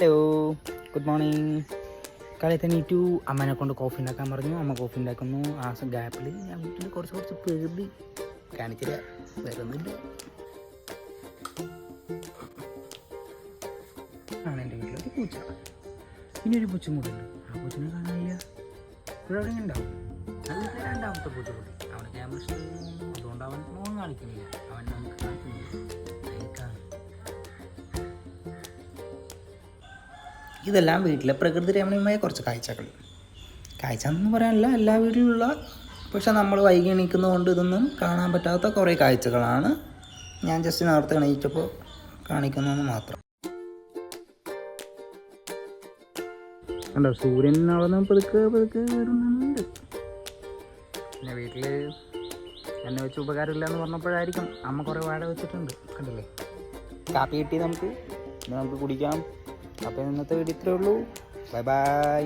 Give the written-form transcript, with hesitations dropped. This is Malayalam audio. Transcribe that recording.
Hello, good morning. കാലത്ത് എണീറ്റു. അമ്മേനെ കൊണ്ട് കോഫി ഉണ്ടാക്കാൻ പറഞ്ഞു. അമ്മ കോഫി ഉണ്ടാക്കുന്നു. ആ ഗ്യാപ്പിൽ ഞാൻ വീട്ടിൽ കുറച്ച് പേടി കാണിച്ചില്ല. വേറെ ഒന്നുമില്ല. ആണ് എൻ്റെ വീട്ടിലൊരു പൂച്ച. പിന്നെ ഒരു പൂച്ചും കൂടി ഉണ്ട്. ആ പൂച്ചനെ കാണാനില്ല. ഇവിടെ എവിടെ ഉണ്ടാവും. അത് രണ്ടാമത്തെ പൂച്ച കൂടി. അവിടെ ക്യാമറ അതുകൊണ്ട് അവൻ മോൻ കാണിക്കുന്നില്ല. അവൻ നമുക്ക് കാണിക്കുന്നില്ല. ഇതെല്ലാം വീട്ടിലെ പ്രകൃതി രമണീയമായ കുറച്ച് കാഴ്ചകൾ. കാഴ്ച എന്ന് പറയാനല്ല, എല്ലാ വീട്ടിലുള്ള, പക്ഷെ നമ്മൾ വൈകി എണീക്കുന്നതുകൊണ്ട് ഇതൊന്നും കാണാൻ പറ്റാത്ത കുറേ കാഴ്ചകളാണ് ഞാൻ ജസ്റ്റ് നേരത്തെ എണീറ്റപ്പോൾ കാണിക്കുന്നതെന്ന് മാത്രം. കണ്ടോ, സൂര്യൻ അവിടെ പതുക്കെ വരുന്നുണ്ട്. പിന്നെ വീട്ടിൽ എന്നെ വെച്ച് ഉപകാരമില്ല എന്ന് പറഞ്ഞപ്പോഴായിരിക്കും അമ്മ കുറേ വാഴ വെച്ചിട്ടുണ്ട്. കണ്ടില്ലേ, കാപ്പി കിട്ടി നമുക്ക് കുടിക്കാം. അപ്പോൾ ഇന്നത്തെ വീഡിയോ ഇത്രയേ ഉള്ളൂ. Bye bye.